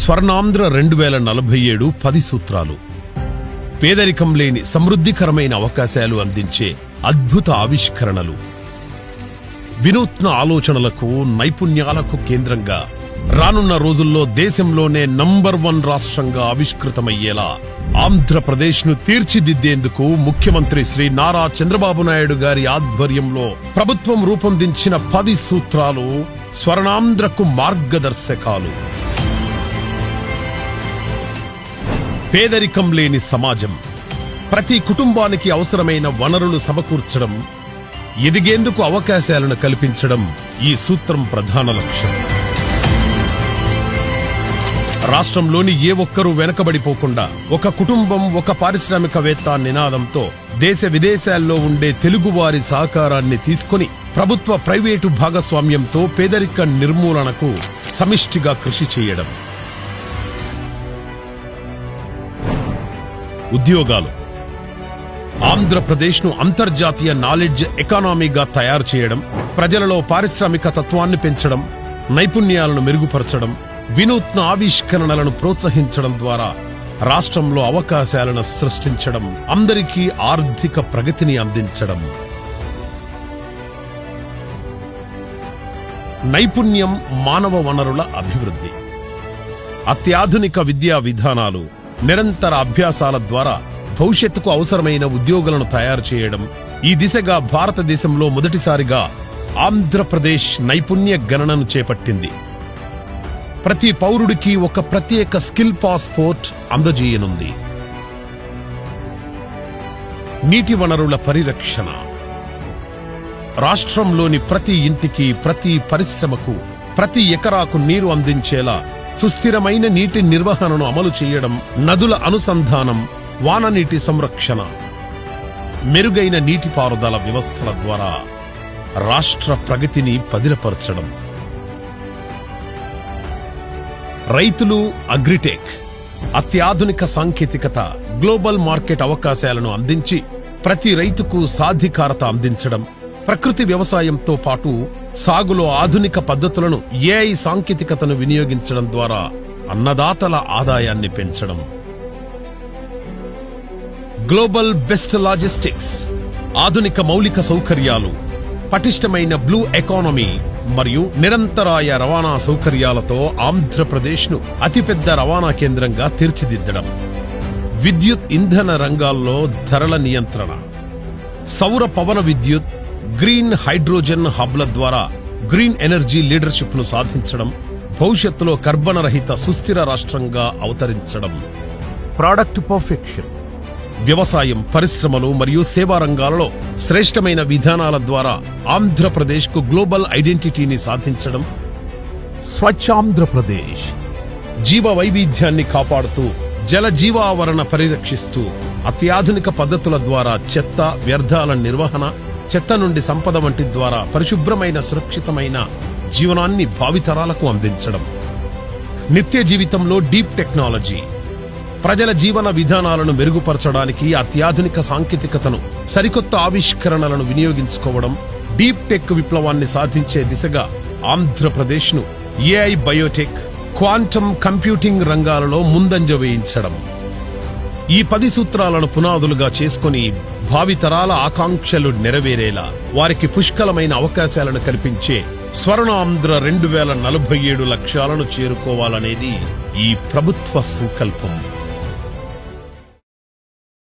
స్వర్ణాంధ్ర 2047 10 సూత్రాలు. పేదరికం లేని సమృద్ధికరమైన అవకాశాలు అందించే అద్భుత ఆవిష్కరణలు. వినూత్న ఆలోచనలకు, నైపుణ్యాలకు కేంద్రంగా రానున్న రోజుల్లో దేశంలోనే నంబర్ 1 రాష్ట్రంగా ఆవిష్కృతమయ్యేలా ఆంధ్రప్రదేశ్ను తీర్చిదిద్దేందుకు ముఖ్యమంత్రి శ్రీ నారా చంద్రబాబు నాయుడు గారి ఆధ్వర్యంలో ప్రభుత్వం రూపొందించిన 10 సూత్రాలు స్వర్ణాంధ్రకు మార్గదర్శకాలు. పేదరికం లేని సమాజం, ప్రతి కుటుంబానికి అవసరమైన వనరులు సమకూర్చడం, ఎదిగేందుకు అవకాశాలను కల్పించడం ఈ సూత్రం ప్రధాన లక్ష్యం. రాష్ట్రంలోని ఏ ఒక్కరూ వెనకబడిపోకుండా ఒక కుటుంబం, ఒక పారిశ్రామికవేత్త నినాదంతో దేశ విదేశాల్లో ఉండే తెలుగువారి సహకారాన్ని తీసుకుని ప్రభుత్వ ప్రైవేటు భాగస్వామ్యంతో పేదరిక నిర్మూలనకు సమిష్టిగా కృషి చేయడం. ఉద్యోగాలు, ఆంధ్రప్రదేశ్ను అంతర్జాతీయ నాలెడ్జ్ ఎకానమీగా తయారు చేయడం, ప్రజలలో పారిశ్రామిక తత్వాన్ని పెంచడం, నైపుణ్యాలను మెరుగుపరచడం, వినూత్న ఆవిష్కరణలను ప్రోత్సహించడం ద్వారా రాష్ట్రంలో అవకాశాలను సృష్టించడం, అందరికీ ఆర్థిక ప్రగతిని అందించడం. నైపుణ్యం, మానవ వనరుల అభివృద్ధి. అత్యాధునిక విద్యా విధానాలు, నిరంతర అభ్యాసాల ద్వారా భవిష్యత్తుకు అవసరమైన ఉద్యోగులను తయారు చేయడం. ఈ దిశగా భారతదేశంలో మొదటిసారిగా ఆంధ్రప్రదేశ్ నైపుణ్య గణనను చేపట్టింది. ప్రతి పౌరుడికి ఒక ప్రత్యేక స్కిల్ పాస్పోర్ట్ అందజేయనుంది. నీటి వనరుల పరిరక్షణ. రాష్ట్రంలోని ప్రతి ఇంటికి, ప్రతి పరిశ్రమకు, ప్రతి ఎకరాకు నీరు అందించేలా సుస్థిరమైన నీటి నిర్వహణను అమలు చేయడం, నదుల అనుసంధానం, వాననీటి సంరక్షణ, మెరుగైన నీటిపారుదల వ్యవస్థల ద్వారా రాష్ట్ర ప్రగతిని పదిలపరచడం. రైతులు, అగ్రిటెక్. అత్యాధునిక సాంకేతికత, గ్లోబల్ మార్కెట్ అవకాశాలను అందించి ప్రతి రైతుకు సాధికారత అందించడం. ప్రకృతి వ్యవసాయంతో పాటు సాగులో ఆధునిక పద్ధతులను, ఏఐ సాంకేతికతను వినియోగించడం ద్వారా అన్నదాతల ఆదాయాన్ని పెంచడం. Global best logistics. ఆధునిక మౌలిక సౌకర్యాలు, పటిష్టమైన బ్లూ ఎకానమీ మరియు నిరంతరాయ రవాణా సౌకర్యాలతో ఆంధ్రప్రదేశ్ను అతిపెద్ద రవాణా కేంద్రంగా తీర్చిదిద్దడం. విద్యుత్, ఇంధన రంగాల్లో ధరల నియంత్రణ. సౌర పవన విద్యుత్, గ్రీన్ హైడ్రోజన్ హబ్ల ద్వారా గ్రీన్ ఎనర్జీ లీడర్షిప్ ను సాధించడం. భవిష్యత్తులో కర్బన రహిత సుస్థిర రాష్ట్రంగా అవతరించడం. Product perfection. వ్యవసాయం, పరిశ్రమలు మరియు సేవా రంగాలలో శ్రేష్టమైన విధానాల ద్వారా ఆంధ్రప్రదేశ్కు గ్లోబల్ ఐడెంటిటీని సాధించడం. స్వచ్ఛాంధ్రప్రదేశ్. జీవ వైవిధ్యాన్ని కాపాడుతూ, జల జీవావరణ పరిరక్షిస్తూ, అత్యాధునిక పద్ధతుల ద్వారా చెత్త, వ్యర్థాల నిర్వహణ, చెత్త నుండి సంపద వంటి ద్వారా పరిశుభ్రమైన, సురక్షితమైన జీవనాన్ని భావితరాలకు అందించడం. నిత్య జీవితంలో డీప్ టెక్నాలజీ. ప్రజల జీవన విధానాలను మెరుగుపరచడానికి అత్యాధునిక సాంకేతికతను, సరికొత్త ఆవిష్కరణలను వినియోగించుకోవడం. డీప్ టెక్ విప్లవాన్ని సాధించే దిశగా ఆంధ్రప్రదేశ్ను ఏఐ, బయోటెక్, క్వాంటమ్ కంప్యూటింగ్ రంగాలలో ముందంజ వేయించడం. ఈ 10 సూత్రాలను పునాదులుగా చేసుకుని భావితరాల ఆకాంక్షలు నెరవేరేలా వారికి పుష్కలమైన అవకాశాలను కల్పించే స్వర్ణాంధ్ర 2047 లక్ష్యాలను చేరుకోవాలనేది ఈ ప్రభుత్వ సంకల్పం.